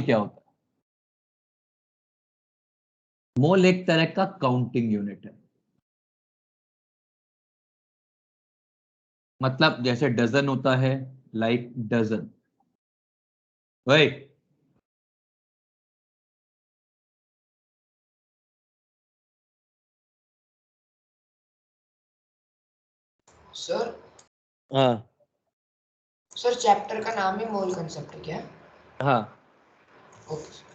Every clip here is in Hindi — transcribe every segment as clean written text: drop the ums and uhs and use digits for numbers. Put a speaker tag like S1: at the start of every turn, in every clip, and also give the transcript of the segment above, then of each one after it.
S1: क्या होता है? मोल एक तरह का काउंटिंग यूनिट है। मतलब जैसे डजन होता है, लाइक डजन, भाई।
S2: सर
S1: हाँ
S2: सर चैप्टर का नाम ही मोल कंसेप्ट है क्या?
S1: हाँ।
S2: ओके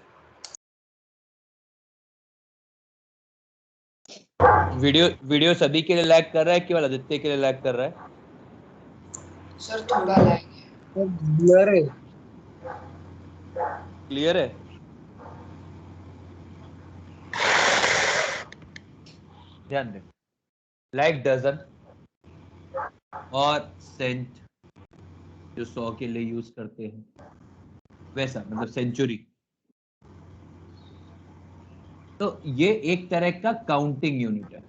S1: वीडियो सभी के लिए लैग कर रहा है, केवल आदित्य के लिए लैग कर रहा है?
S2: सर थोड़ा लैग है।
S3: क्लियर है।
S1: क्लियर है? ध्यान दें, लाइक डजन और सेंट जो 100 के लिए यूज करते हैं, वैसा मतलब सेंचुरी। तो ये एक तरह का काउंटिंग यूनिट है।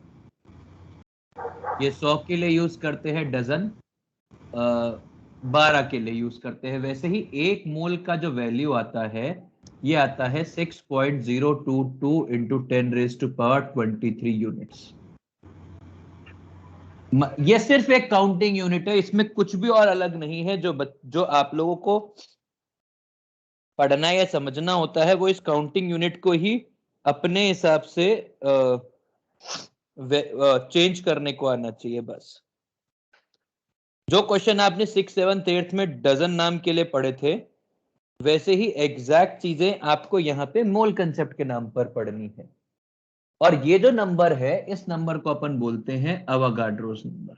S1: ये 100 के लिए यूज करते हैं डजन, 12 के लिए यूज करते हैं। वैसे ही एक मोल का जो वैल्यू आता है, ये आता है 6.022 इंटू 10⁻23 यूनिट्स। ये सिर्फ एक काउंटिंग यूनिट है, इसमें कुछ भी और अलग नहीं है। जो आप लोगों को पढ़ना या समझना होता है वो इस काउंटिंग यूनिट को ही अपने हिसाब से चेंज करने को आना चाहिए बस। जो क्वेश्चन आपने 6, 7, 8 में डजन नाम के लिए पढ़े थे, वैसे ही एग्जैक्ट चीजें आपको यहाँ पे मोल कंसेप्ट के नाम पर पढ़नी है। और ये जो नंबर है, इस नंबर को अपन बोलते हैं अवोगाड्रोस नंबर,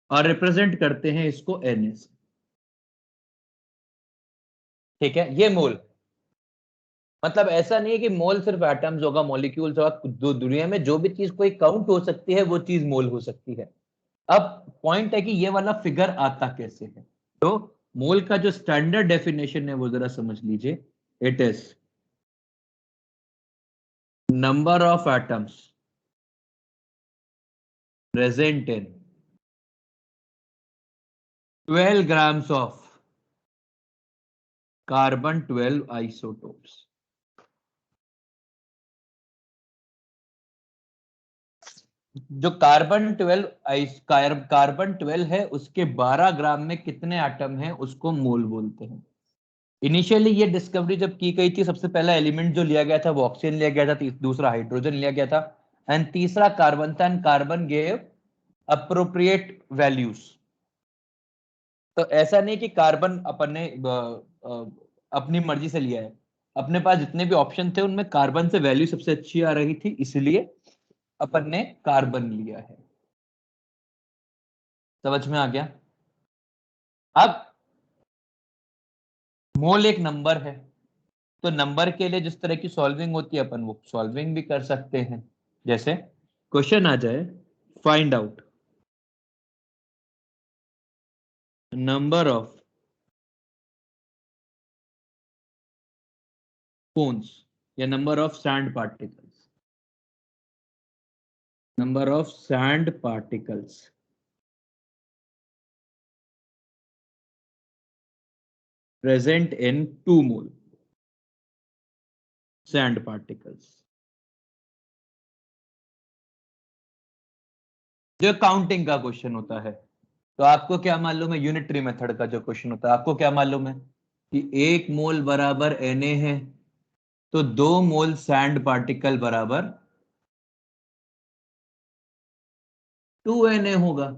S1: और रिप्रेजेंट करते हैं इसको एन से। ठीक है, ये मोल मतलब ऐसा नहीं है कि मोल सिर्फ एटम्स होगा, मॉलिक्यूल्स होगा। दुनिया में जो भी चीज कोई काउंट हो सकती है, वो चीज मोल हो सकती है। अब पॉइंट है कि ये वाला फिगर आता कैसे है। तो मोल का जो स्टैंडर्ड डेफिनेशन है वो जरा समझ लीजिए। It is number of atoms present in 12 grams of carbon 12 isotopes। जो कार्बन 12 है, उसके 12 ग्राम में कितने एटम हैं उसको मोल बोलते हैं। इनिशियली ये डिस्कवरी जब की गई थी, सबसे पहला एलिमेंट जो लिया गया था वो ऑक्सीजन लिया गया था, दूसरा हाइड्रोजन लिया गया था, एंड तीसरा कार्बन था। And carbon gave appropriate values. तो ऐसा नहीं कि कार्बन अपन ने अपनी मर्जी से लिया है। अपने पास जितने भी ऑप्शन थे उनमें कार्बन से वैल्यू सबसे अच्छी आ रही थी, इसलिए अपन ने कार्बन लिया है। समझ में आ गया? अब मोल एक नंबर है, तो नंबर के लिए जिस तरह की सॉल्विंग होती है अपन वो सॉल्विंग भी कर सकते हैं। जैसे क्वेश्चन आ जाए, find out number of cones या number of sand particles, number of sand particles present in 2 mole sand particles। जो काउंटिंग का क्वेश्चन होता है, तो आपको क्या मालूम है, यूनिटरी मेथड का जो क्वेश्चन होता है, आपको क्या मालूम है कि 1 मोल बराबर Na है, तो 2 मोल सैंड पार्टिकल बराबर 2Na होगा।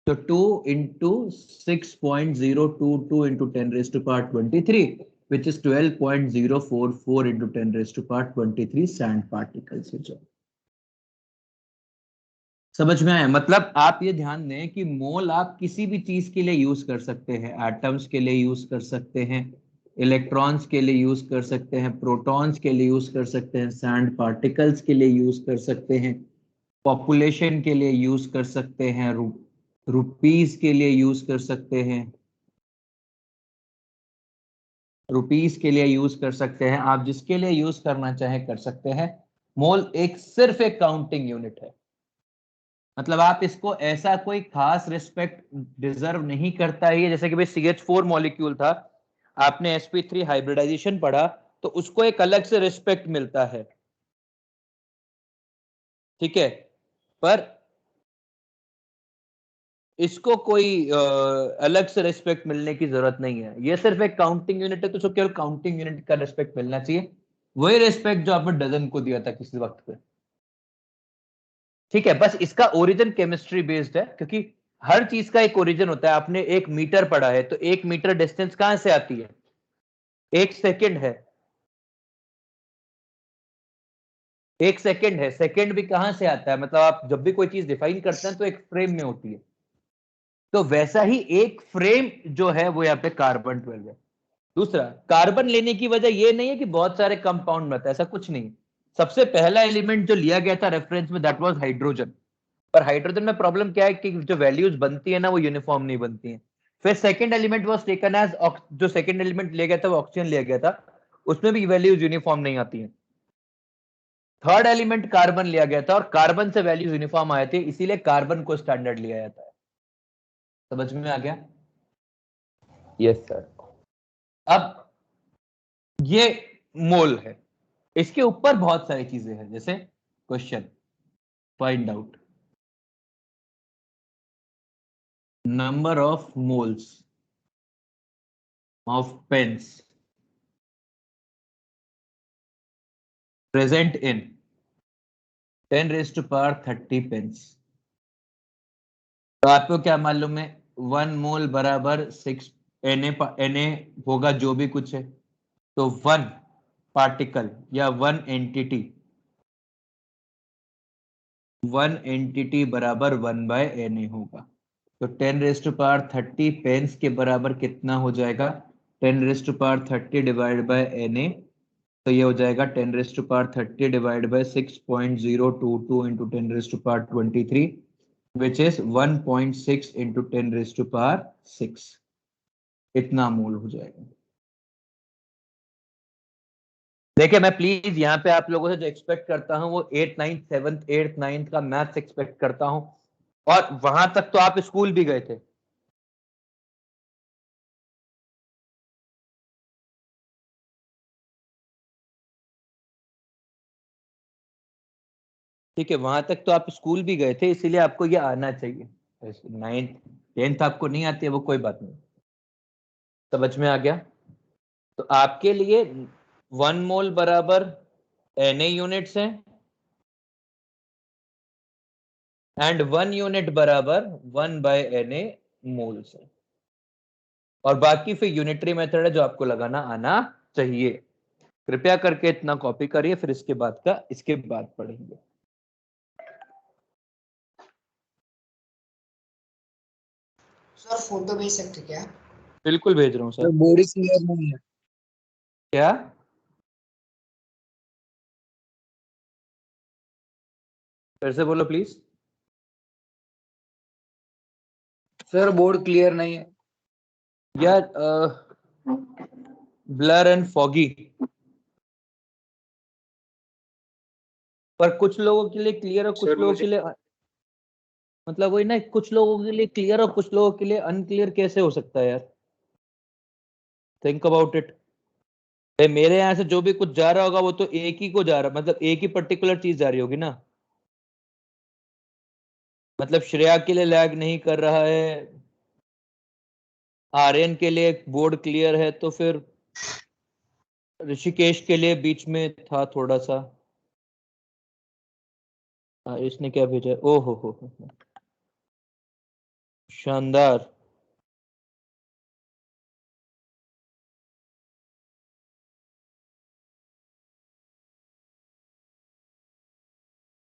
S1: तो 2 into 6.022 into 10⁻23 which is 12.044 into 10⁻23 sand particles. समझ में आया? मतलब आप ये ध्यान दें कि मोल आप किसी भी चीज के लिए यूज कर सकते हैं। एटम्स के लिए यूज कर सकते हैं, इलेक्ट्रॉन्स के लिए यूज कर सकते हैं, प्रोटॉन्स के लिए यूज कर सकते हैं, सैंड पार्टिकल्स के लिए यूज कर सकते हैं, पॉपुलेशन के लिए यूज कर सकते हैं, रुपीस के लिए यूज कर सकते हैं, रुपीस के लिए यूज कर सकते हैं। आप जिसके लिए यूज करना चाहें कर सकते हैं। मोल एक सिर्फ एक काउंटिंग यूनिट है। मतलब आप इसको ऐसा कोई खास रिस्पेक्ट डिजर्व नहीं करता है, जैसे कि भाई CH4 मॉलिक्यूल था, आपने sp3 हाइब्रिडाइजेशन पढ़ा तो उसको एक अलग से रिस्पेक्ट मिलता है, ठीक है, पर इसको कोई अलग से रिस्पेक्ट मिलने की जरूरत नहीं है, ये सिर्फ एक काउंटिंग यूनिट है, तो उसको केवल काउंटिंग यूनिट का रिस्पेक्ट मिलना चाहिए, वही रिस्पेक्ट जो आपने डजन को दिया था किसी वक्त पे, ठीक है। बस इसका ओरिजिन केमिस्ट्री बेस्ड है, क्योंकि हर चीज का एक ओरिजिन होता है। आपने 1 मीटर पढ़ा है, तो 1 मीटर डिस्टेंस कहां से आती है? 1 सेकेंड है, 1 सेकेंड है, सेकेंड भी कहां से आता है? मतलब आप जब भी कोई चीज डिफाइन करते हैं तो एक फ्रेम में होती है, तो वैसा ही एक फ्रेम जो है वो यहाँ पे कार्बन 12 है। दूसरा, कार्बन लेने की वजह ये नहीं है कि बहुत सारे कंपाउंड में था, ऐसा कुछ नहीं। सबसे पहला एलिमेंट जो लिया गया था रेफरेंस में, दैट वाज हाइड्रोजन। पर हाइड्रोजन में प्रॉब्लम क्या है कि जो वैल्यूज बनती है ना, वो यूनिफॉर्म नहीं बनती है। फिर second element was taken as, जो सेकंड एलिमेंट लिया गया था वो ऑक्सीजन लिया गया था, उसमें भी वैल्यूज यूनिफॉर्म नहीं आती हैं। थर्ड एलिमेंट कार्बन लिया गया था, और कार्बन से वैल्यूज यूनिफॉर्म आए थे, इसीलिए कार्बन को स्टैंडर्ड लिया जाता है। समझ में आ गया? Yes sir. अब ये मोल है, इसके ऊपर बहुत सारी चीजें हैं, जैसे question find out number of moles of pens present in 10⁻30 pens. तो आपको क्या मालूम है? 1 मोल बराबर 6 Na होगा जो भी कुछ है, तो 1 पार्टिकल या 1 एंटिटी बराबर 1/Na होगा। तो 10⁻30 पेन्स के बराबर कितना हो जाएगा? 10⁻30 डिवाइड बाय Na, तो ये हो जाएगा 10⁻30 divide by 6.022 into 10⁻23, which is 1.6 into 10⁻6, इतना मोल हो जाएगा। देखिए, मैं प्लीज यहाँ पे आप लोगों से जो एक्सपेक्ट करता हूँ वो 8th 9th 7th 8th 9th का मैथ्स एक्सपेक्ट करता हूँ, और वहां तक तो आप स्कूल भी गए थे। ठीक है, वहां तक तो आप स्कूल भी गए थे, इसीलिए आपको ये आना चाहिए। 9th 10th आपको नहीं आती है, वो कोई बात नहीं, समझ में आ गया? तो आपके लिए 1 मोल बराबर Na यूनिट्स हैं, एंड 1 यूनिट बराबर 1/Na मोल्स है, और बाकी फिर यूनिटरी मेथड है जो आपको लगाना आना चाहिए। कृपया करके इतना कॉपी करिए, फिर इसके बाद पढ़ेंगे।
S2: सर फोटो भेज सकते क्या?
S1: बिल्कुल भेज रहा हूँ सर।
S3: बोर्ड क्लियर नहीं है।
S1: क्या? फिर से बोलो प्लीज।
S3: सर बोर्ड क्लियर नहीं है।
S1: यार ब्लर एंड फॉगी, पर कुछ लोगों के लिए क्लियर और कुछ लोगों के लिए मतलब वही ना, कुछ लोगों के लिए क्लियर और कुछ लोगों के लिए अनक्लियर कैसे हो सकता है यार? Think about it. मेरे यहाँ से जो भी कुछ जा रहा होगा वो तो एक ही को जा रहा, मतलब एक ही पर्टिकुलर चीज जा रही होगी ना। मतलब श्रेया के लिए लैग नहीं कर रहा है, आर्यन के लिए बोर्ड क्लियर है, तो फिर ऋषिकेश के लिए बीच में था थोड़ा सा। इसने क्या भेजा? ओ हो, शानदार।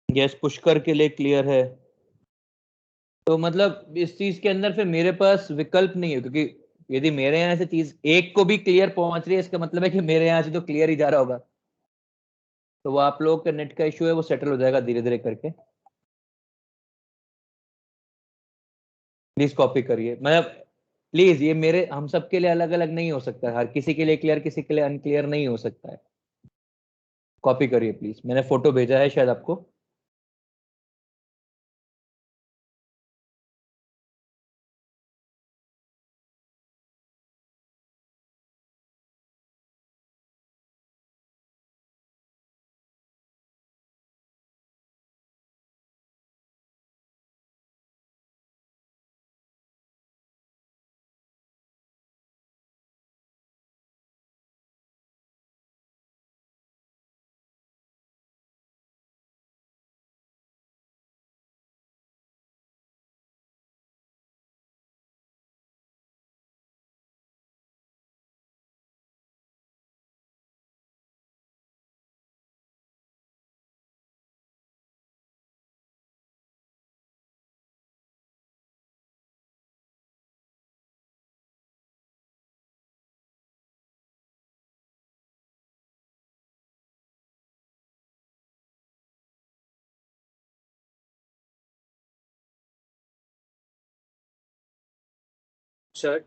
S1: यस, पुष्कर के लिए क्लियर है। तो मतलब इस चीज के अंदर फिर मेरे पास विकल्प नहीं है, क्योंकि यदि मेरे यहाँ से चीज एक को भी क्लियर पहुंच रही है, इसका मतलब है कि मेरे यहाँ से तो क्लियर ही जा रहा होगा। तो वो आप लोगों का नेट का इशू है, वो सेटल हो जाएगा धीरे धीरे करके। प्लीज कॉपी करिए, मतलब प्लीज, ये मेरे हम सबके लिए अलग अलग नहीं हो सकता है, हर किसी के लिए क्लियर किसी के लिए अनक्लियर नहीं हो सकता है। कॉपी करिए प्लीज, मैंने फोटो भेजा है शायद आपको।
S4: सर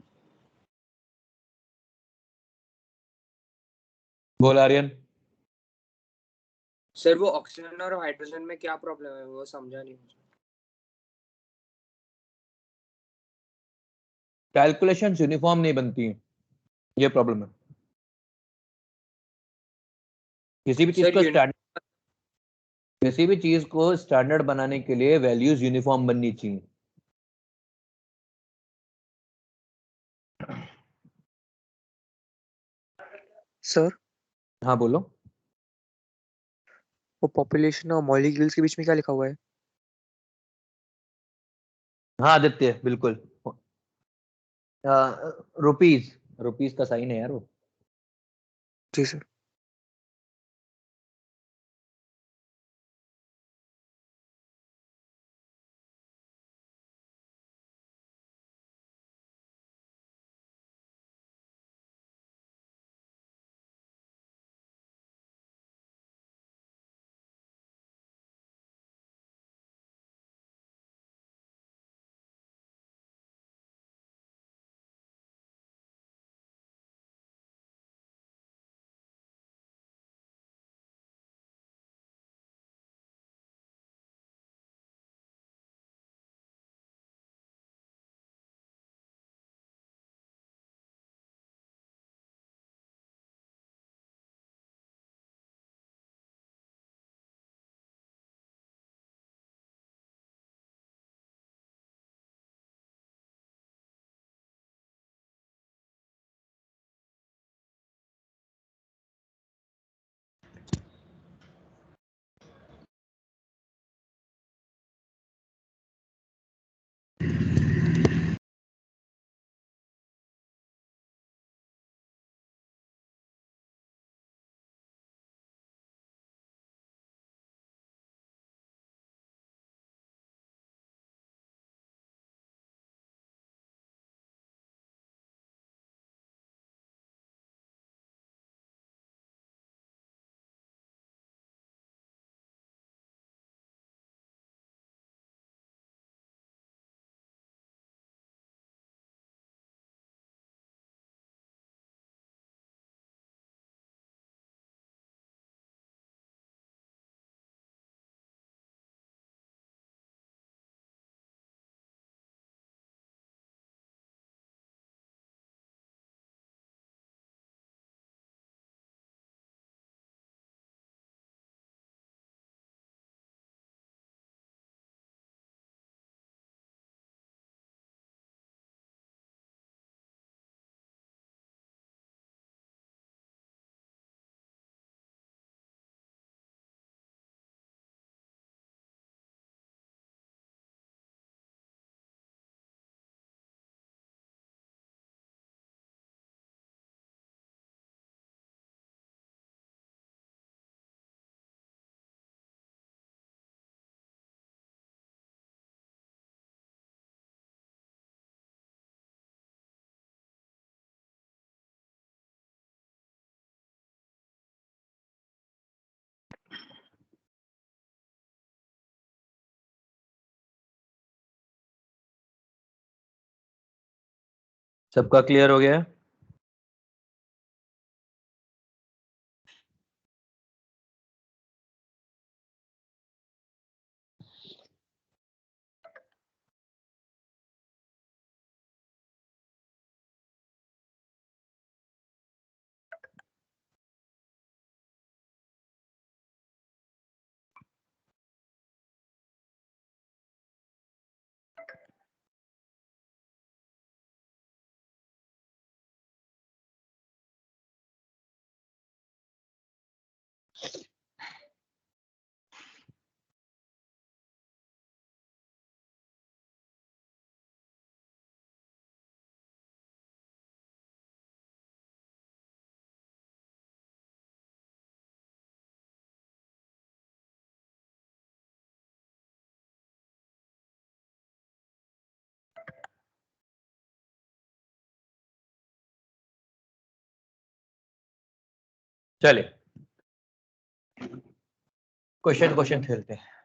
S1: बोल आर्यन।
S4: सर वो ऑक्सीजन और हाइड्रोजन में क्या प्रॉब्लम है वो समझा नहीं मुझे।
S1: कैलकुलेशन यूनिफॉर्म नहीं बनती है, ये प्रॉब्लम है। किसी भी चीज
S4: सर
S1: को स्टैंडर्ड, किसी भी चीज को स्टैंडर्ड बनाने के लिए वैल्यूज यूनिफॉर्म बननी चाहिए।
S5: सर
S1: हाँ बोलो।
S5: वो पॉपुलेशन और मॉलिक्यूल्स के बीच में क्या लिखा हुआ है?
S1: हाँ आदित्य बिल्कुल, रुपीज, रुपीज का साइन है यार वो।
S5: जी सर।
S1: सबका क्लियर हो गया है? चले क्वेश्चन क्वेश्चन खेलते हैं।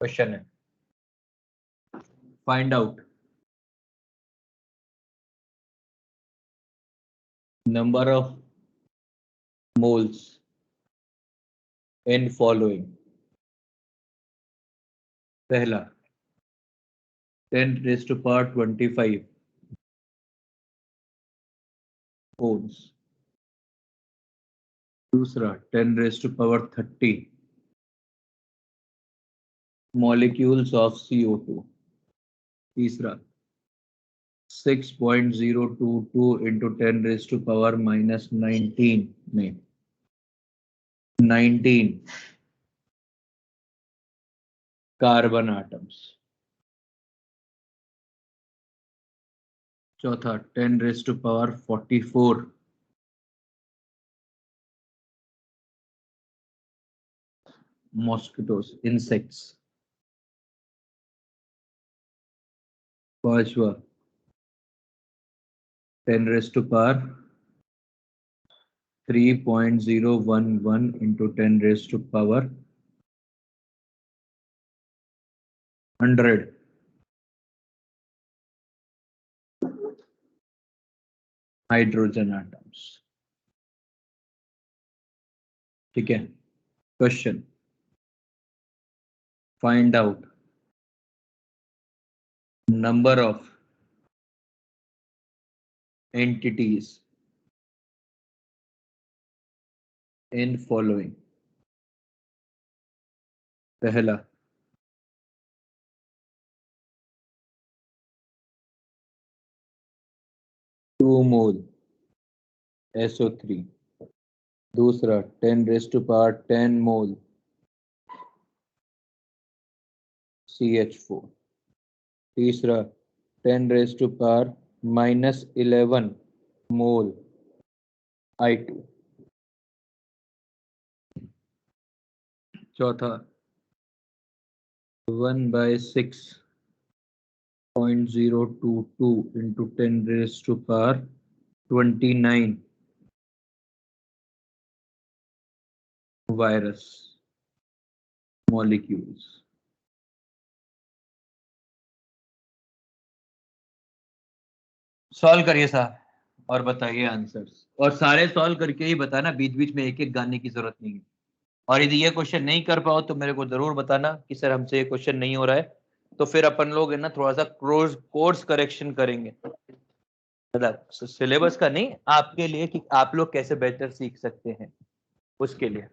S1: क्वेश्चन है, find out number of moles in following. पहला 10⁻25 मोल्स, दूसरा 10⁻30 molecules of CO2, तीसरा 6.022 into 10⁻⁻19 में 19 कार्बन आटम्स, चौथा 10⁻44 मॉस्किटोस इंसेक्ट्स, पांचवा 10⁻3.011 into 10⁻100 हाइड्रोजन आटम्स। ठीक है, question, find out number of entities in following। पहला 2 मोल SO3, दूसरा 10⁻10 मोल CH4, तीसरा 10⁻⁻11 मोल I2, चौथा 1/6.022 into 10⁻29 वायरस मॉलिक्यूल्स। सॉल्व करिए साहब और बताइए आंसर्स, और सारे सॉल्व करके ही बताना, बीच बीच में एक एक गाने की जरूरत नहीं है। और यदि ये क्वेश्चन नहीं कर पाओ तो मेरे को जरूर बताना कि सर हमसे ये क्वेश्चन नहीं हो रहा है, तो फिर अपन लोग है ना थोड़ा सा कोर्स करेक्शन करेंगे, मतलब सिलेबस का नहीं, आपके लिए कि आप लोग कैसे बेहतर सीख सकते हैं उसके लिए।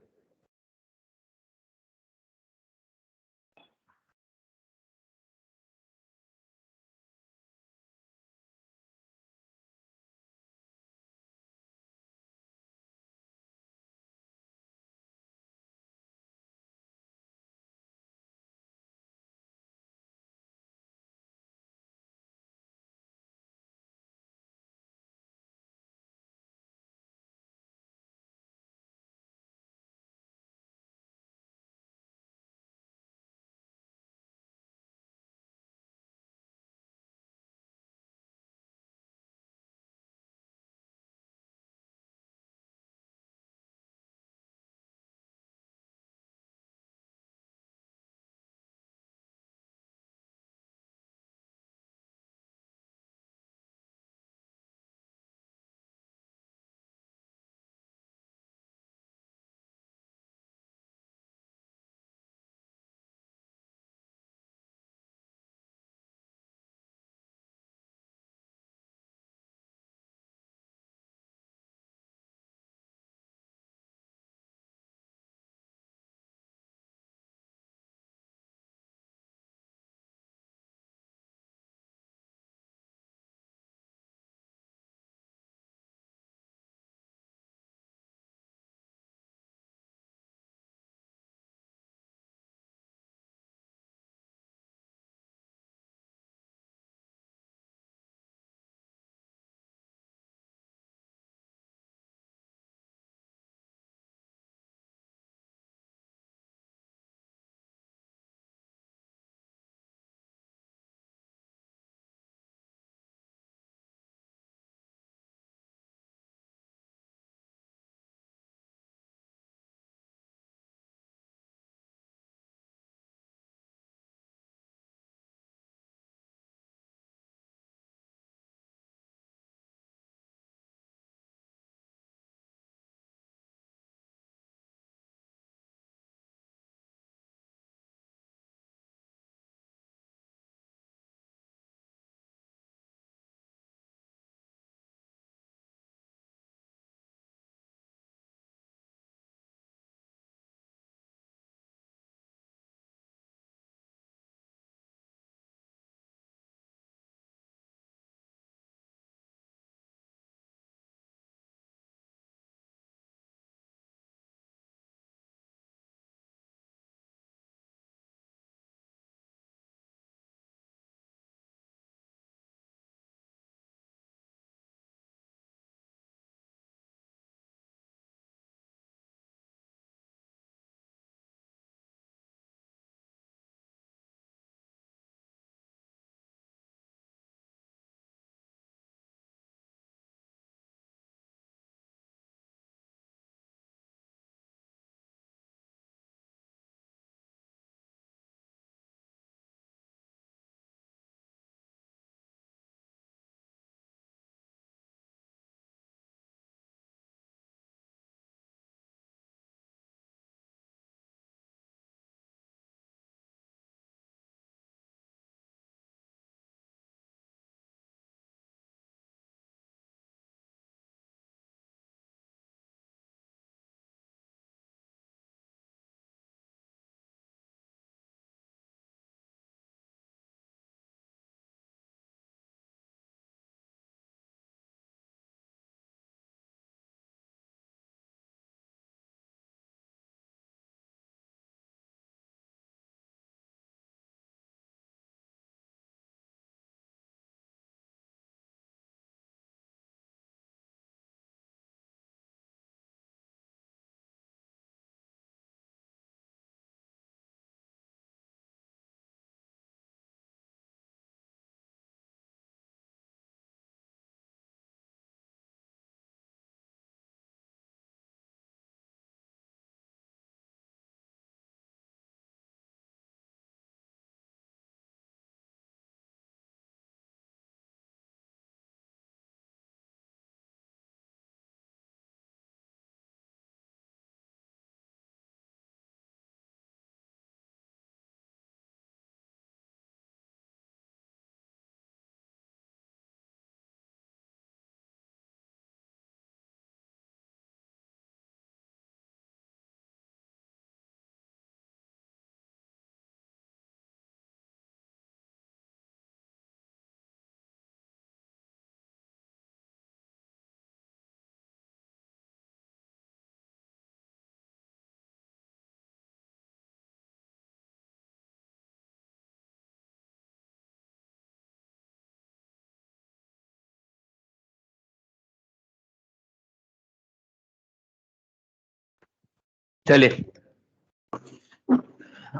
S1: चलिए,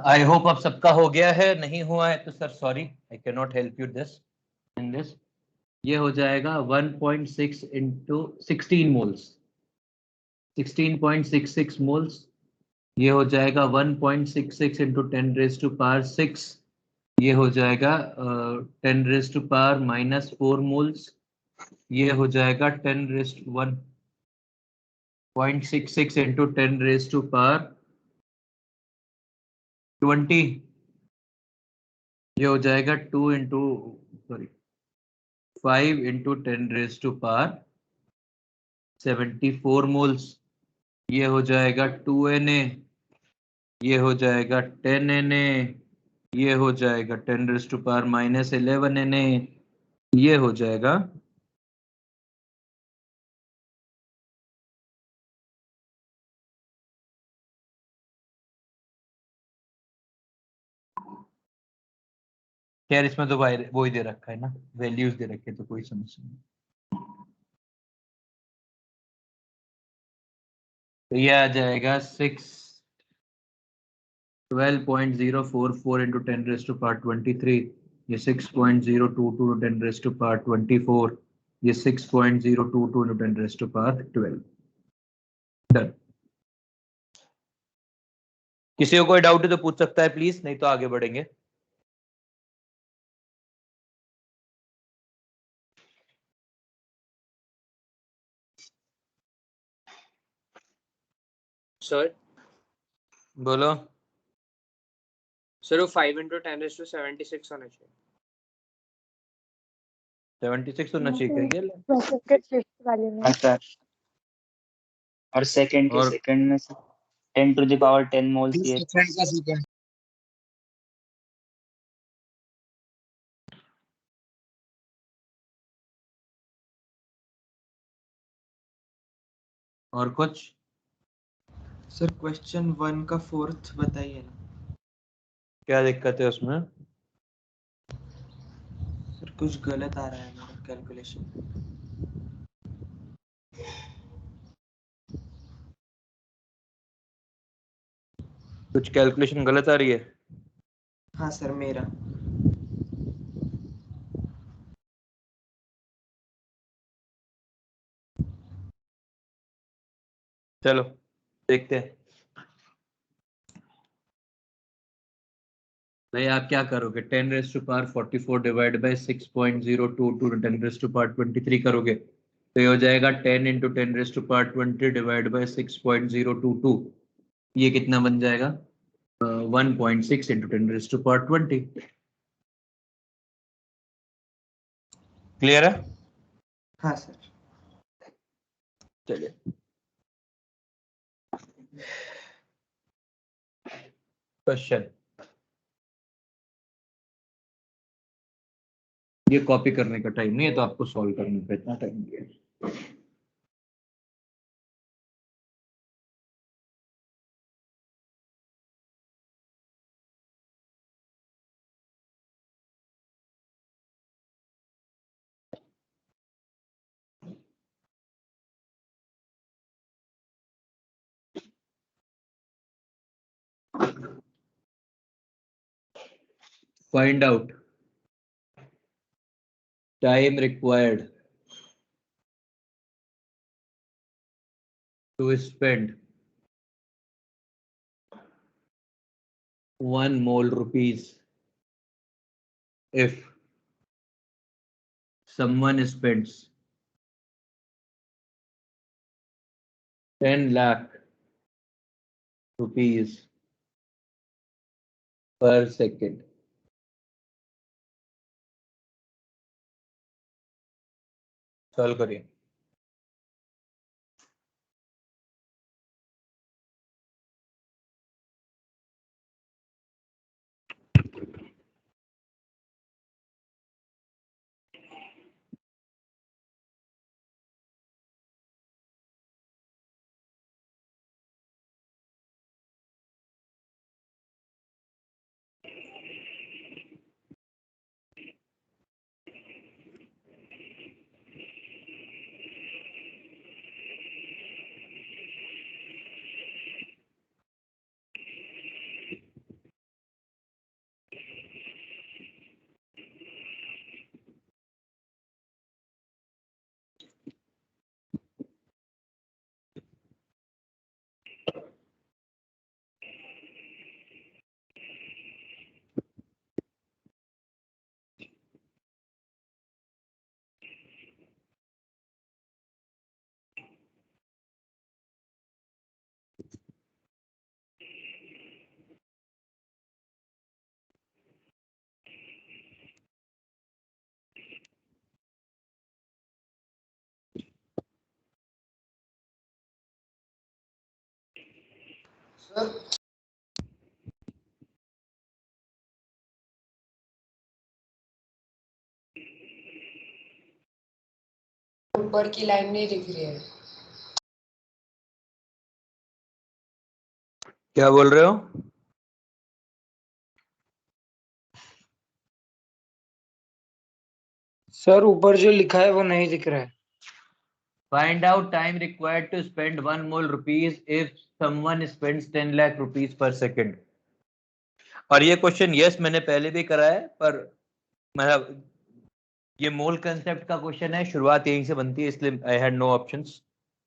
S1: आई होप अब सबका हो गया है, नहीं हुआ है तो sir sorry, I can not help you this in this. ये हो जाएगा 1.6 इंटू 16 मोल्स, 16.66 मोल्स। ये हो जाएगा 1.66 इंटू 10⁻⁶, ये हो जाएगा 10⁻⁻⁴ मोल्स। ये हो जाएगा 1.66 इंटू 10⁻20। ये हो जाएगा 2 इंटू सॉरी 5 इंटू 10⁻74 मोल्स। ये हो जाएगा 2Na, ये हो जाएगा 10Na, ये हो जाएगा 10⁻⁻11Na, ये हो जाएगा यार, इसमें तो वो ही दे रखा है ना, वैल्यूज दे रखे, तो कोई समस्या नहीं। तो ये आ जाएगा 12.044 इंटू 10⁻23, ये 6.022 10⁻24, ये 6.022 इंटू 10⁻12। डन। किसी को कोई डाउट है तो पूछ सकता है प्लीज, नहीं तो आगे बढ़ेंगे।
S4: सर
S1: बोलो।
S4: सर वो 5 इंटू 10⁻76 होना चाहिए।
S1: 76 होना चाहिए क्या ये?
S6: हाँ सर, और सेकंड के
S1: और
S6: सेकंड में से 10⁻10 मोल्स ये
S3: सेकंड का सेकंड।
S1: और कुछ?
S7: सर क्वेश्चन 1 का 4th बताइए ना।
S1: क्या दिक्कत है उसमें?
S7: सर कुछ गलत आ रहा है मेरा कैलकुलेशन।
S1: कुछ कैलकुलेशन गलत आ रही है?
S7: हाँ सर मेरा।
S1: चलो देखते हैं। भाई आप क्या करोगे, 10⁻44 डिवाइड बाई 6.022 10⁻23 करोगे तो ये हो जाएगा 10 इंटू 10⁻20 डिवाइड बाई 6.022। ये कितना बन जाएगा? 1.6 इंटू 10⁻20। क्लियर है?
S7: हाँ सर।
S1: चलिए, क्वेश्चन ये कॉपी करने का टाइम नहीं है, तो आपको सॉल्व करने का इतना टाइम दिया। Find out time required to spend 1 mole rupees if someone spends 10 lakh rupees per second. Solve करिए।
S2: सर ऊपर की लाइन नहीं दिख रही है।
S1: क्या बोल रहे हो?
S3: सर ऊपर जो लिखा है वो नहीं दिख रहा है।
S1: Find out time required to spend 1 mole rupees if someone spends 10 lakh rupees per second. और ये क्वेश्चन यस मैंने पहले भी करा है, पर मतलब ये मोल कंसेप्ट का क्वेश्चन है, शुरुआत यहीं से बनती है, इसलिए आई हैड नो ऑप्शंस,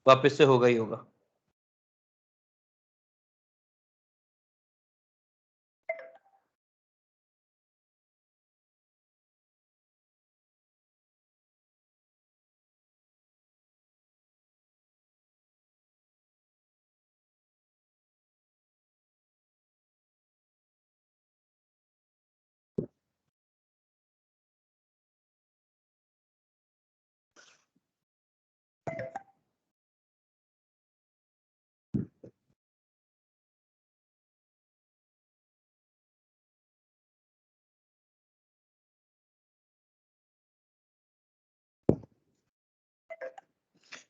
S1: वापस से होगा ही होगा।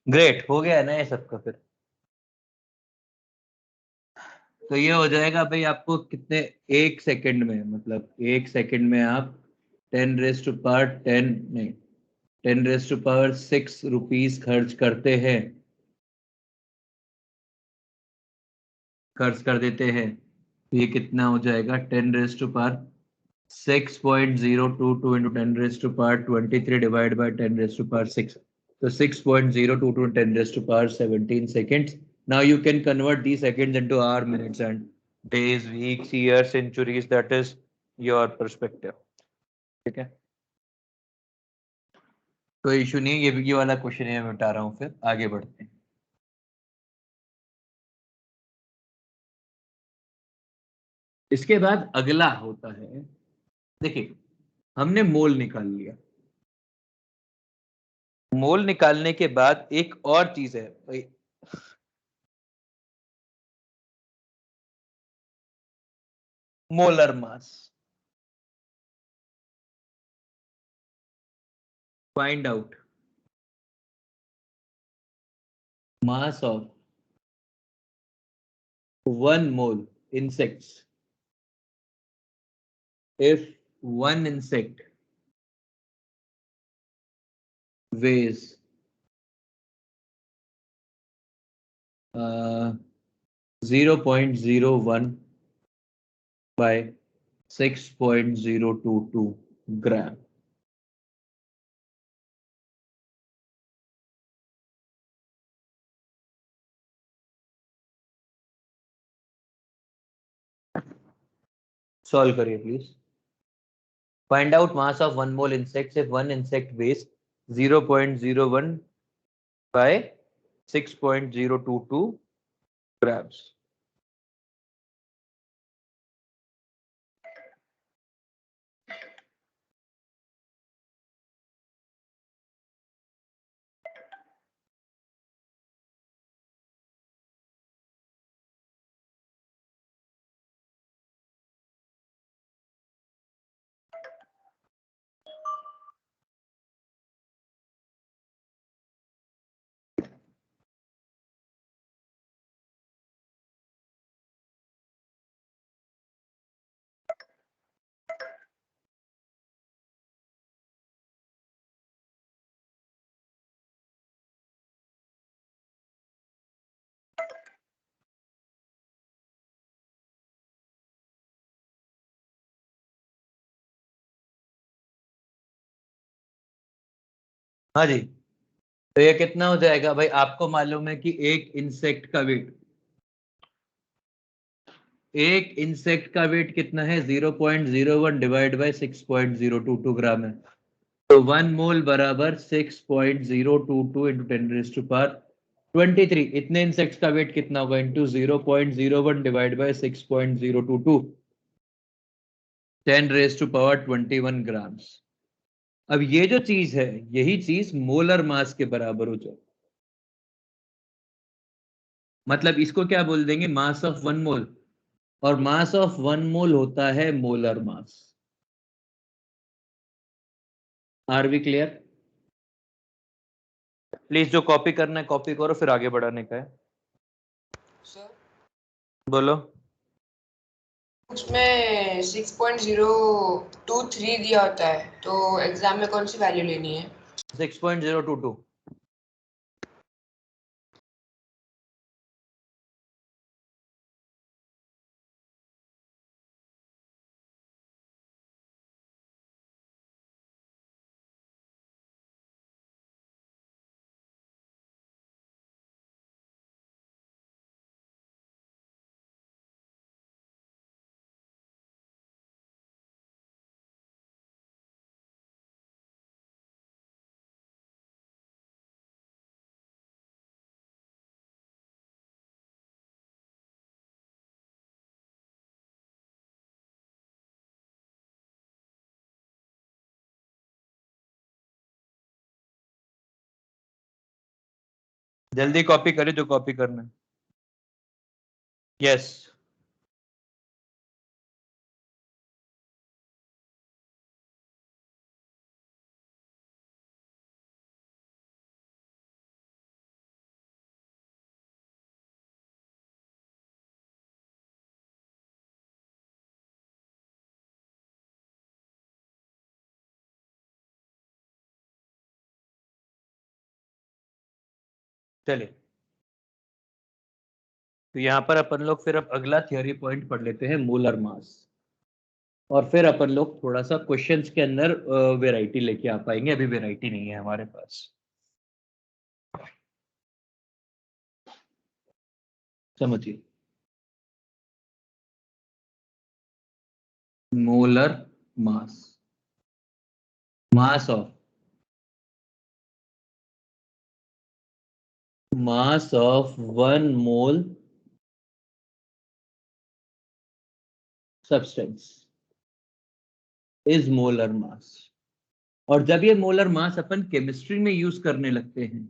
S1: ग्रेट, हो गया है ना ये सबका। फिर तो ये हो जाएगा भाई आपको कितने, 1 सेकंड में, मतलब 1 सेकंड में आप 10⁻10 नहीं 10⁻6 रुपीस खर्च करते हैं, खर्च कर देते हैं। तो ये कितना हो जाएगा, 10⁻6.022 into 10⁻23 divide by 10⁻6, so 6.022 10⁻17 seconds. Now you can convert these seconds into hour, minutes and days, weeks, years, centuries. That is your perspective. ठीक है, तो इशू नहीं, ये वाला क्वेश्चन है मैं बता रहा हूँ। फिर आगे बढ़ते हैं। इसके बाद अगला होता है, देखिए हमने मोल निकाल लिया। मोल निकालने के बाद एक और चीज है भाई, molar mass. Find out mass of 1 mole insects if one insect weighs 0.01 by 6.022 gram. Solve करिए please. Find out mass of 1 mole insects if one insect weighs 0.01 by 6.022 grams. हाँ जी, तो ये कितना हो जाएगा भाई? आपको मालूम है कि एक इंसेक्ट का वेट कितना है? 0.01 डिवाइड बाय 6.022 ग्राम है। तो 1 मोल बराबर 6.022 इंटू 10⁻23। इतने इंसेक्ट्स का वेट कितना होगा? Into 0.01 divide by 6.022, 10⁻21 grams. अब ये जो चीज है, यही चीज मोलर मास के बराबर हो जाए। मतलब इसको क्या बोल देंगे? मास ऑफ 1 मोल और मास ऑफ 1 मोल होता है molar mass. Are we clear? Please जो कॉपी करना है कॉपी करो, फिर आगे बढ़ाने का है।
S2: सर
S1: बोलो।
S2: उसमें 6.023 दिया होता है, तो एग्जाम में कौन सी वैल्यू लेनी है?
S1: 6.022। जल्दी कॉपी करे जो कॉपी करना है। यस। चलिए, तो यहां पर अपन लोग फिर अब अगला थियोरी पॉइंट पढ़ लेते हैं, मोलर मास। और फिर अपन लोग थोड़ा सा क्वेश्चंस के अंदर वैरायटी लेके आ पाएंगे। अभी वैरायटी नहीं है हमारे पास। समझिए, molar mass, mass of 1 mole substance is molar mass. और जब ये मोलर मास अपन केमिस्ट्री में यूज करने लगते हैं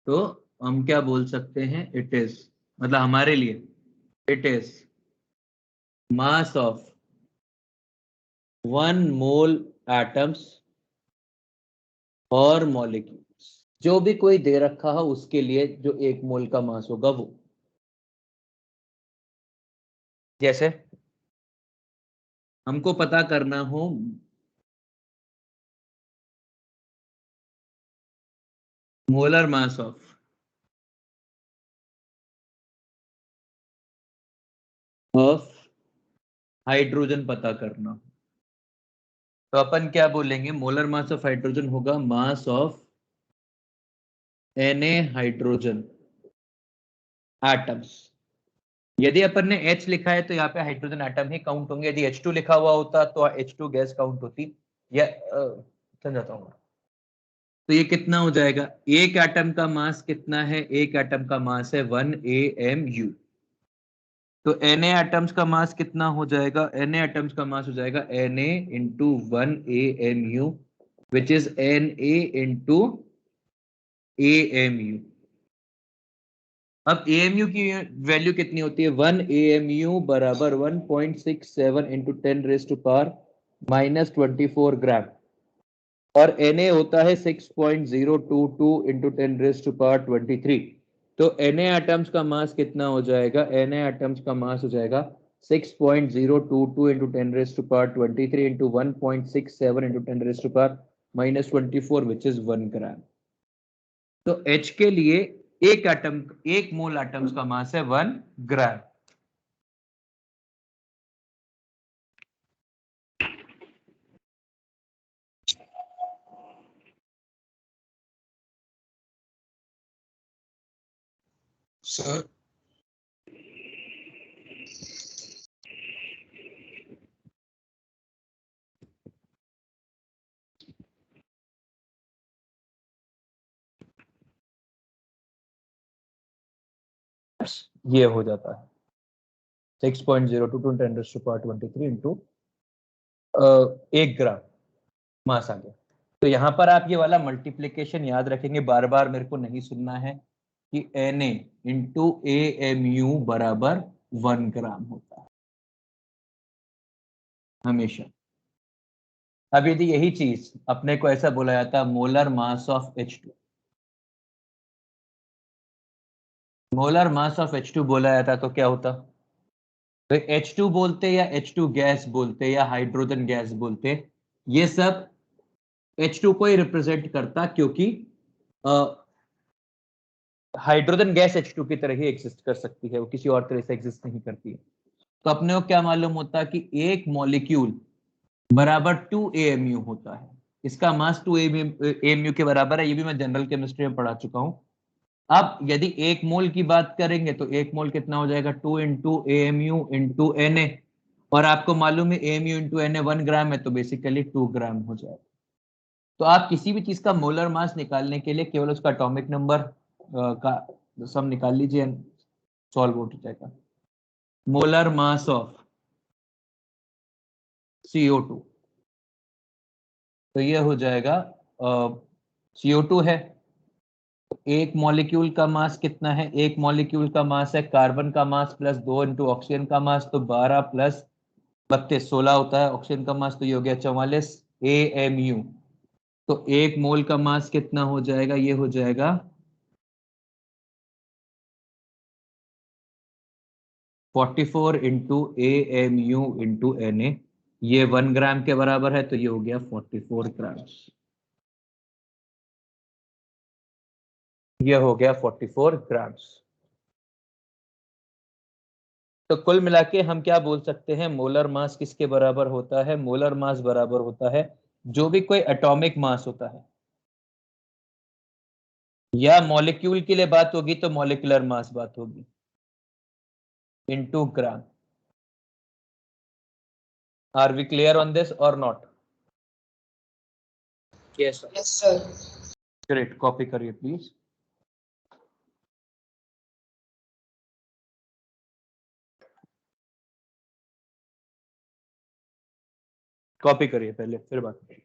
S1: तो हम क्या बोल सकते हैं? इट इज, मतलब हमारे लिए it is mass of 1 mole atoms और मॉलिक्यूल्स। जो भी कोई दे रखा हो उसके लिए जो 1 मोल का मास होगा वो। जैसे हमको पता करना हो मोलर मास ऑफ हाइड्रोजन पता करना हो, तो अपन क्या बोलेंगे? मोलर मास ऑफ हाइड्रोजन होगा mass of Na hydrogen atoms. यदि अपन ने H लिखा है तो यहाँ पे हाइड्रोजन एटम ही काउंट होंगे। यदि H2 लिखा हुआ होता तो H2 गैस काउंट होती। या समझाता हूँ। तो ये कितना हो जाएगा? एक एटम का मास कितना है? एक एटम का मास है 1 AMU। तो Na एटम्स का मास कितना हो जाएगा? Na एटम्स का मास हो जाएगा Na into 1 AMU, which is Na into AMU। अब AMU की वैल्यू कितनी होती है? 1 AMU बराबर 1.67 इंटू 10 रेज टू पावर -24 ग्राम। और Na होता है 6.022 इंटू 10 रेज टू पावर 23। तो Na एटम्स का मास कितना हो जाएगा? Na एटम्स का मास हो जाएगा 6.022 into 10 raise to power 23 into 1.67 into 10 raise to power -24, which is 1 gram. तो H के लिए एक मोल एटम्स का मास है 1 ग्राम।
S7: सर
S1: ये हो जाता है 6.022 10 रेज़ टू पावर 23 इंटू 1 ग्राम मास आ गया। तो यहां पर आप ये वाला मल्टीप्लीकेशन याद रखेंगे, बार बार मेरे को नहीं सुनना है। कि Na इंटू AMU बराबर 1 ग्राम होता है हमेशा। अब यदि यही चीज अपने को ऐसा बोला जाता molar mass of H2, molar mass of H2 बोला जाता तो क्या होता? तो H2 बोलते या H2 गैस बोलते या हाइड्रोजन गैस बोलते, ये सब H2 को ही रिप्रेजेंट करता, क्योंकि हाइड्रोजन गैस H2 की तरह ही एग्जिस्ट कर सकती है, वो किसी और तरह से एग्जिस्ट नहीं करती है। तो अपने को क्या मालूम होता कि एक मॉलिक्यूल बराबर 2 AMU होता है, इसका मास 2 AMU के बराबर है, ये भी मैं जनरल केमिस्ट्री में पढ़ा चुका हूं। अब यदि एक मोल की बात करेंगे तो एक मोल कितना हो जाएगा? 2 इंटू AMU इंटू Na, और आपको मालूम है AMU इंटू Na 1 ग्राम है, तो बेसिकली 2 ग्राम हो जाएगा। तो आप किसी भी चीज का मोलर मास निकालने के लिए केवल उसका एटॉमिक नंबर का सम निकाल लीजिए, सॉल्व हो जाएगा। मोलर मास ऑफ CO2, तो ये हो जाएगा CO2 है, एक मॉलिक्यूल का मास कितना है? एक मॉलिक्यूल का मास है कार्बन का मास प्लस 2 इंटू ऑक्सीजन का मास, तो 12 प्लस 32 16 होता है ऑक्सीजन का मास, तो ये हो गया 44 AMU। तो एक मोल का मास कितना हो जाएगा? ये हो जाएगा 44 इंटू AMU इंटू Na, ये 1 ग्राम के बराबर है, तो ये हो गया 44 ग्राम। ये हो गया 44 ग्राम्स। तो कुल मिला के हम क्या बोल सकते हैं? मोलर मास किसके बराबर होता है? मोलर मास बराबर होता है जो भी कोई एटॉमिक मास होता है, या मॉलिक्यूल के लिए बात होगी तो मॉलिक्यूलर मास बात होगी, into gram. Are we clear on this और not?
S4: Yes sir.
S2: Yes sir.
S1: Great, copy करिए प्लीज। कॉपी करिए पहले, फिर बात करिए।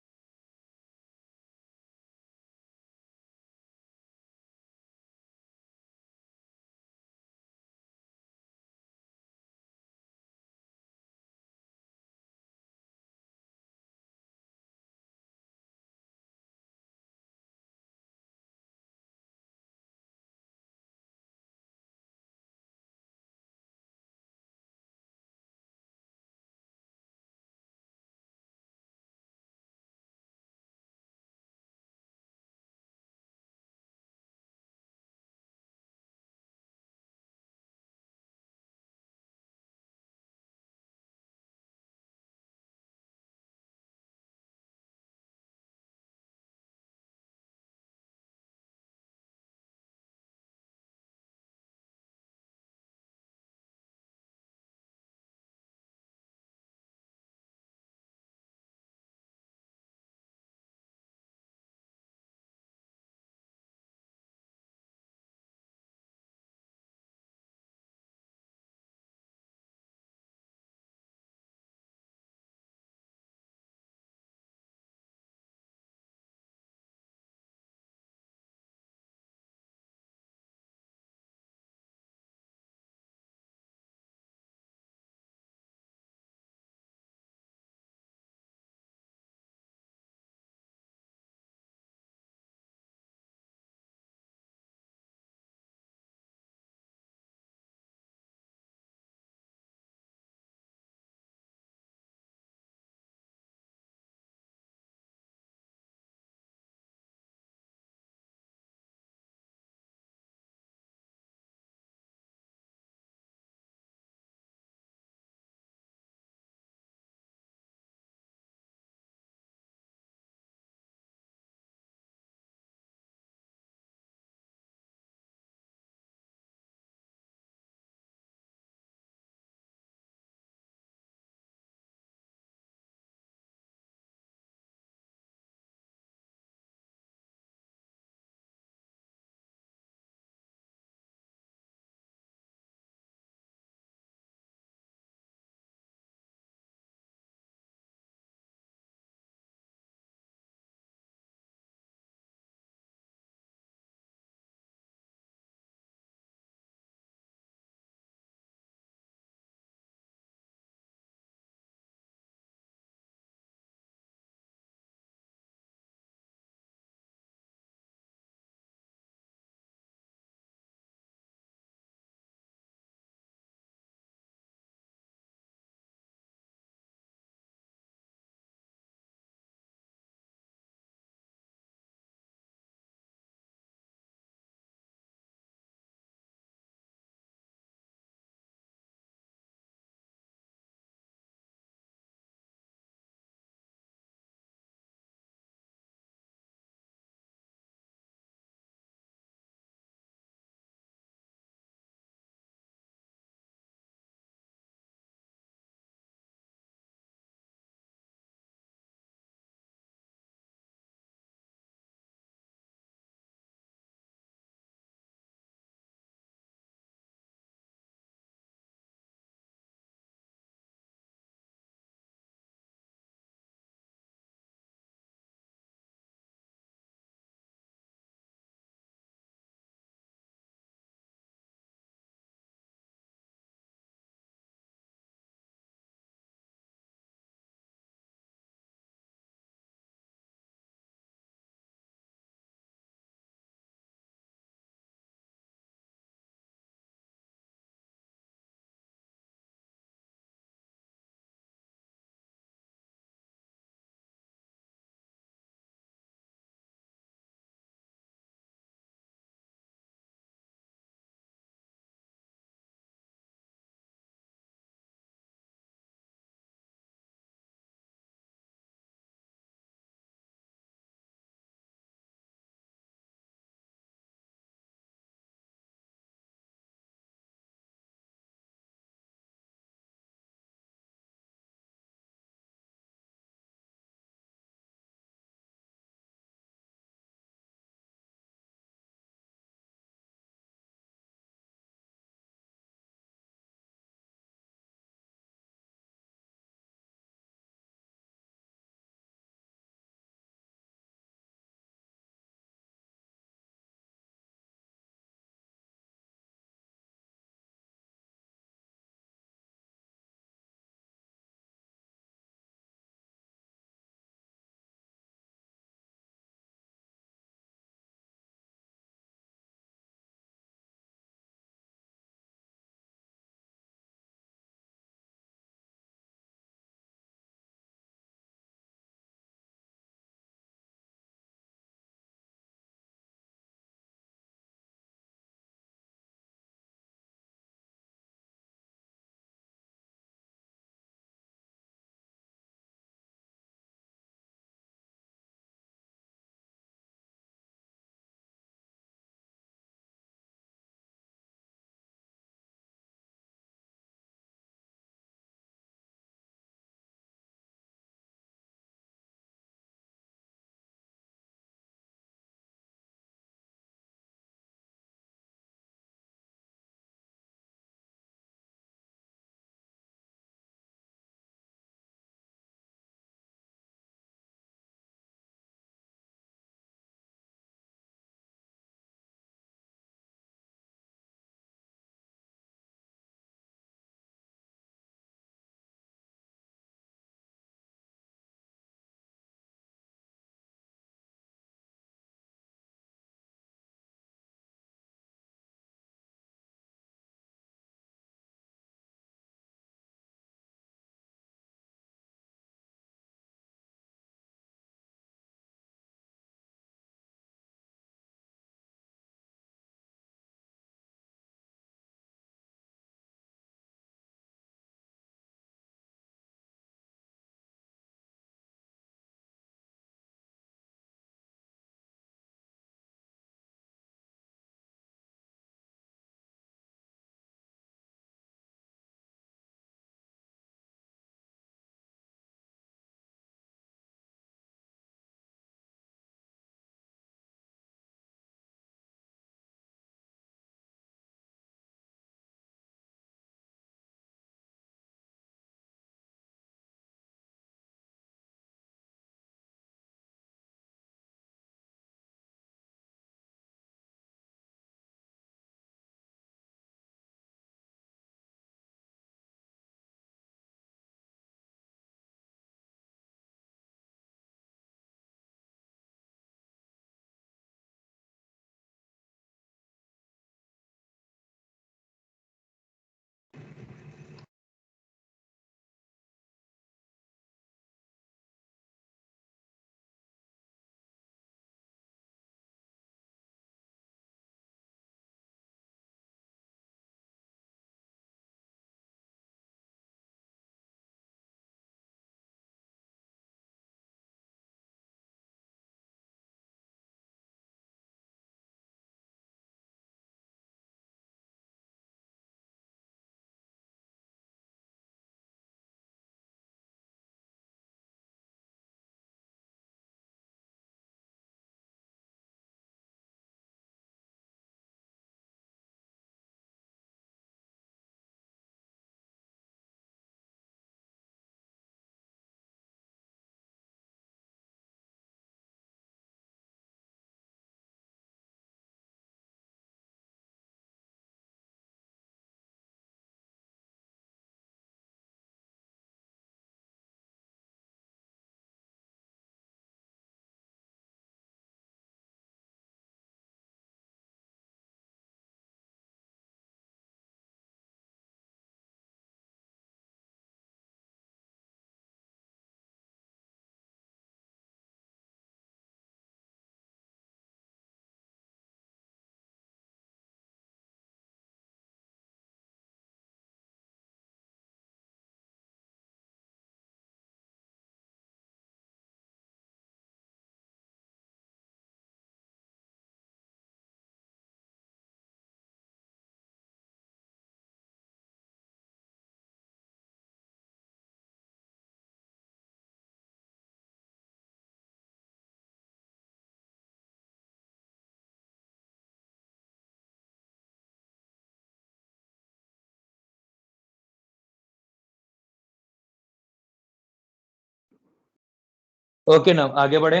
S1: ओके ना, आगे बढ़े।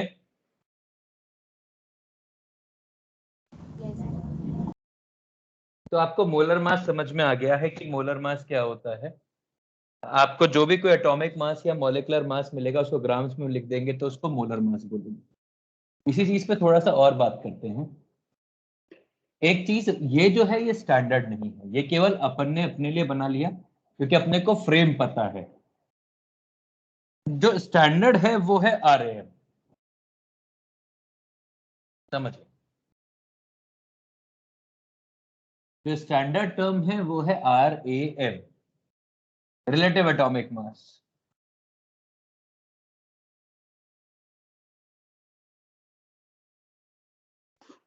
S1: तो आपको मोलर मास समझ में आ गया है कि मोलर मास क्या होता है। आपको जो भी कोई एटॉमिक मास या मॉलिक्यूलर मास मिलेगा उसको ग्राम्स में लिख देंगे तो उसको मोलर मास बोलेंगे। इसी चीज पे थोड़ा सा और बात करते हैं। एक चीज ये जो है ये स्टैंडर्ड नहीं है, ये केवल अपन ने अपने लिए बना लिया क्योंकि अपने को फ्रेम पता है। जो स्टैंडर्ड है वो है RAM। समझे? जो स्टैंडर्ड टर्म है वो है RAM, रिलेटिव एटॉमिक मास।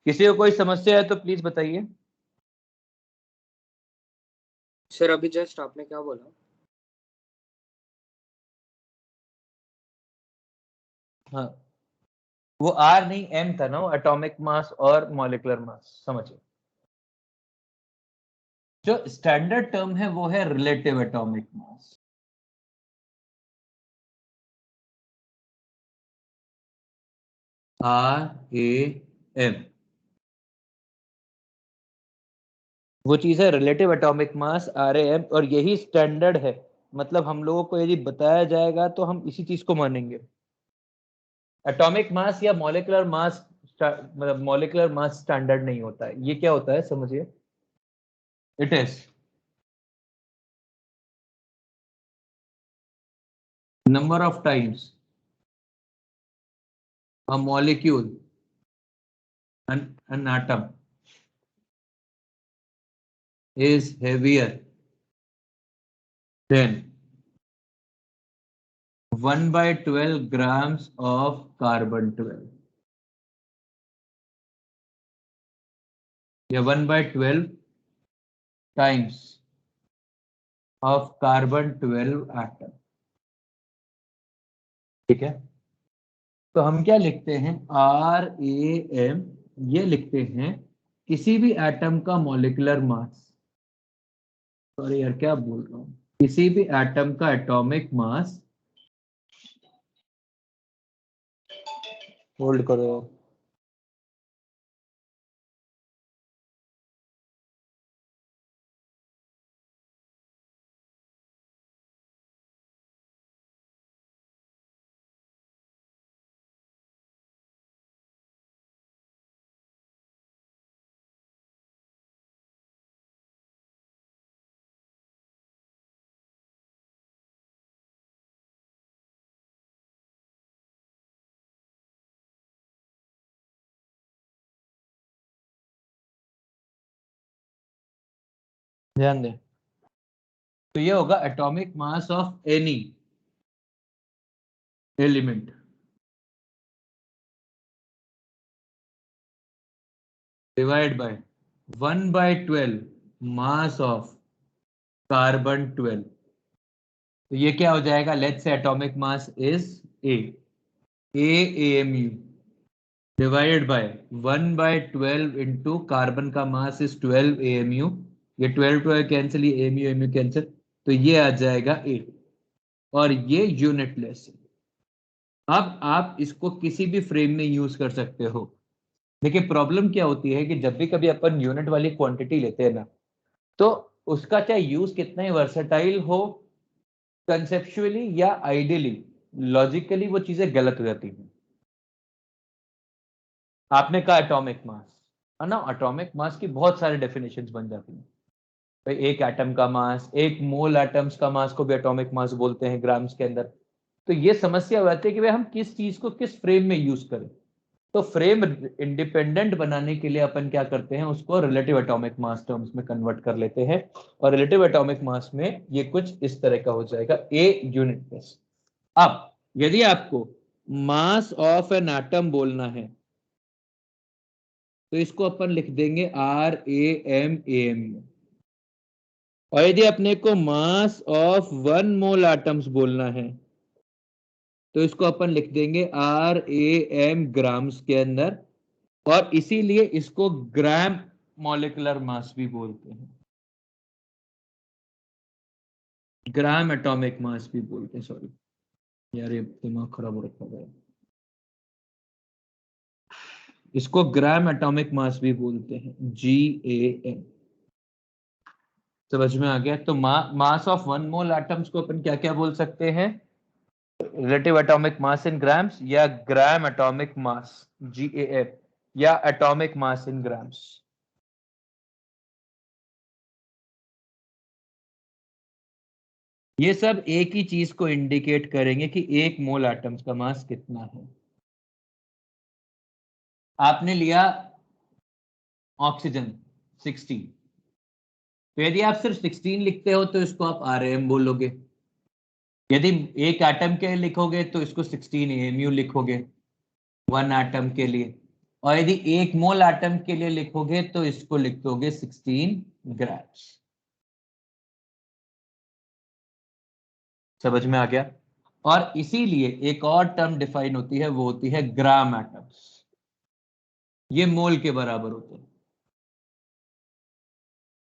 S1: किसी को कोई समस्या है तो प्लीज बताइए।
S4: सर अभी जस्ट आपने क्या बोला?
S1: हाँ, वो R नहीं M था ना, वो एटॉमिक मास और मॉलिक्यूलर मास। समझिए, जो स्टैंडर्ड टर्म है वो है रिलेटिव एटॉमिक मास। RAM वो चीज है, रिलेटिव एटॉमिक मास RAM, और यही स्टैंडर्ड है। मतलब हम लोगों को यदि बताया जाएगा तो हम इसी चीज को मानेंगे। एटॉमिक मास या मॉलिक्यूलर मास, मतलब मॉलिक्यूलर मास स्टैंडर्ड नहीं होता है। ये क्या होता है समझिए, it is number of times a molecule, an atom is heavier than 1/12 grams of carbon 12 या 1/12 times of carbon 12 atom। ठीक है, तो हम क्या लिखते हैं, RAM, ये लिखते हैं किसी भी एटम का मॉलिक्यूलर मास। सॉरी यार, क्या बोल रहा हूँ, किसी भी एटम का एटॉमिक मास। होल्ड करो। ध्यान दें, तो ये होगा atomic mass of any element divide by 1/12 mass of carbon 12। तो ये क्या हो जाएगा, let's say atomic mass is AAMU divided by 1/12 into carbon का मास इज 12 AMU। ये 12 कैंसिल, ये AMU कैंसिल, तो ये आ जाएगा 8, और ये यूनिटलेस है। अब आप इसको किसी भी फ्रेम में यूज कर सकते हो। देखिए प्रॉब्लम क्या होती है कि जब भी कभी अपन यूनिट वाली क्वांटिटी लेते हैं ना, तो उसका चाहे यूज कितना ही वर्सेटाइल हो, कंसेप्चुअली या आइडियली, लॉजिकली वो चीजें गलत हो जाती हैं। आपने कहा एटॉमिक मास है ना, एटॉमिक मास की बहुत सारे डेफिनेशंस बन जाती हैं। भाई एक एटम का मास, एक मोल एटम्स का मास को भी एटॉमिक मास बोलते हैं ग्राम्स के अंदर। तो ये समस्या हो जाती है कि भाई हम किस चीज को किस फ्रेम में यूज करें। तो फ्रेम इंडिपेंडेंट बनाने के लिए अपन क्या करते हैं, उसको रिलेटिव एटॉमिक मास टर्म्स में कन्वर्ट कर लेते हैं, और रिलेटिव एटॉमिक मास में ये कुछ इस तरह का हो जाएगा, A यूनिट मास। अब यदि आपको मास ऑफ एन एटम बोलना है तो इसको अपन लिख देंगे RAMAMU, और यदि अपने को मास ऑफ 1 मोल एटम्स बोलना है तो इसको अपन लिख देंगे RAM ग्राम्स के अंदर, और इसीलिए इसको ग्राम मॉलिक्यूलर मास भी बोलते हैं, ग्राम एटॉमिक मास भी बोलते हैं। सॉरी यार, ये दिमाग खराब हो रखा है। इसको ग्राम एटॉमिक मास भी बोलते हैं, GAM। समझ में आ गया? तो मास ऑफ 1 मोल एटम्स को अपन क्या क्या बोल सकते हैं? Relative atomic mass in grams, या ग्राम एटॉमिक मास GAM, या एटॉमिक मास इन ग्राम्स। ये सब एक ही चीज को इंडिकेट करेंगे कि 1 मोल एटम्स का मास कितना है। आपने लिया ऑक्सीजन 16, तो यदि आप सिर्फ 16 लिखते हो तो इसको आप RAM बोलोगे। यदि एक एटम के लिए लिखोगे तो इसको 16 AMU लिखोगे 1 एटम के लिए, और यदि 1 मोल एटम के लिए लिखोगे तो इसको लिख दोगे 16 ग्राम्स। समझ में आ गया? और इसीलिए एक और टर्म डिफाइन होती है, वो होती है ग्राम एटम्स। ये मोल के बराबर होते हैं।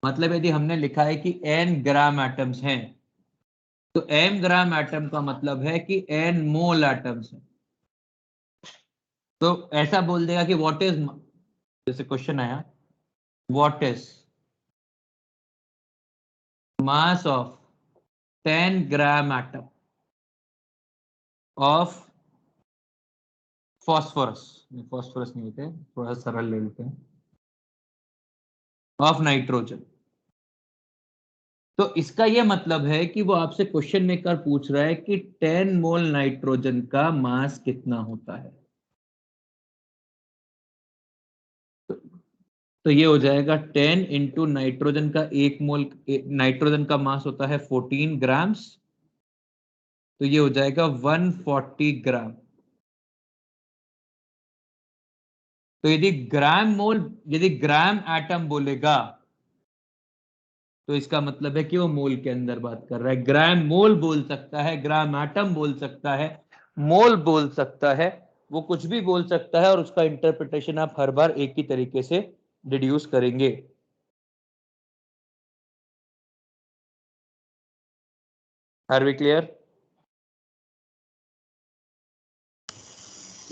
S1: मतलब यदि हमने लिखा है कि n ग्राम एटम्स हैं, तो m ग्राम एटम का मतलब है कि n मोल एटम्स हैं। तो ऐसा बोल देगा कि व्हाट इज, जैसे क्वेश्चन आया, what is mass of 10 gram atom of phosphorus, phosphorus नहीं होते, थोड़ा सरल ले लेते हैं, ऑफ नाइट्रोजन। तो इसका यह मतलब है कि वो आपसे क्वेश्चन मेकर पूछ रहा है कि 10 मोल नाइट्रोजन का मास कितना होता है। तो ये हो जाएगा 10 इंटू नाइट्रोजन का 1 मोल, नाइट्रोजन का मास होता है 14 ग्राम्स, तो ये हो जाएगा 140 ग्राम। तो यदि ग्राम एटम बोलेगा तो इसका मतलब है कि वो मोल के अंदर बात कर रहा है। ग्राम मोल बोल सकता है, ग्राम एटम बोल सकता है, मोल बोल सकता है, वो कुछ भी बोल सकता है, और उसका इंटरप्रिटेशन आप हर बार एक ही तरीके से डिड्यूस करेंगे। Are we clear?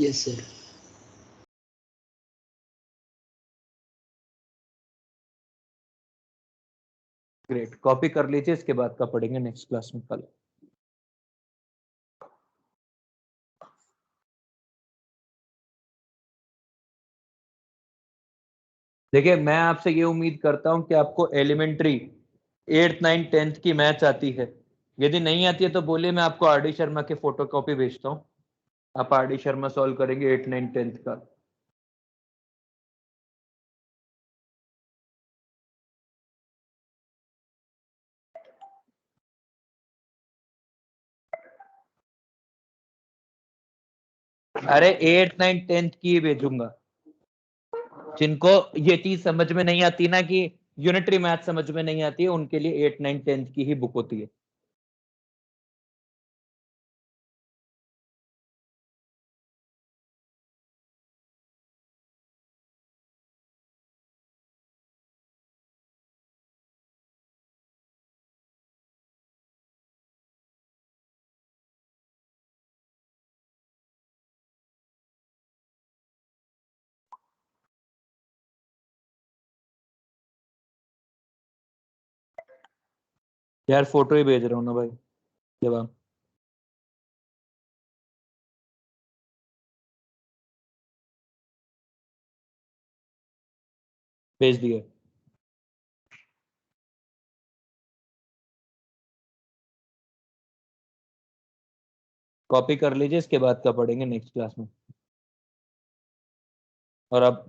S2: Yes sir.
S1: Great, copy कर लीजिए, इसके बाद का पढ़ेंगे नेक्स्ट क्लास में कल। देखिए, मैं आपसे ये उम्मीद करता हूं कि आपको एलिमेंट्री 8th 9th 10th की मैथ्स आती है। यदि नहीं आती है तो बोलिए, मैं आपको RD शर्मा के फोटोकॉपी भेजता हूं, आप RD शर्मा सॉल्व करेंगे 8th 9th 10th का। अरे 8th 9th 10th की ही भेजूंगा। जिनको ये चीज समझ में नहीं आती ना, कि यूनिटरी मैथ समझ में नहीं आती है, उनके लिए 8th 9th 10th की ही बुक होती है। यार फोटो ही भेज रहा हूँ ना भाई, जवाब भेज दिए। कॉपी कर लीजिए, इसके बाद का पढ़ेंगे नेक्स्ट क्लास में। और अब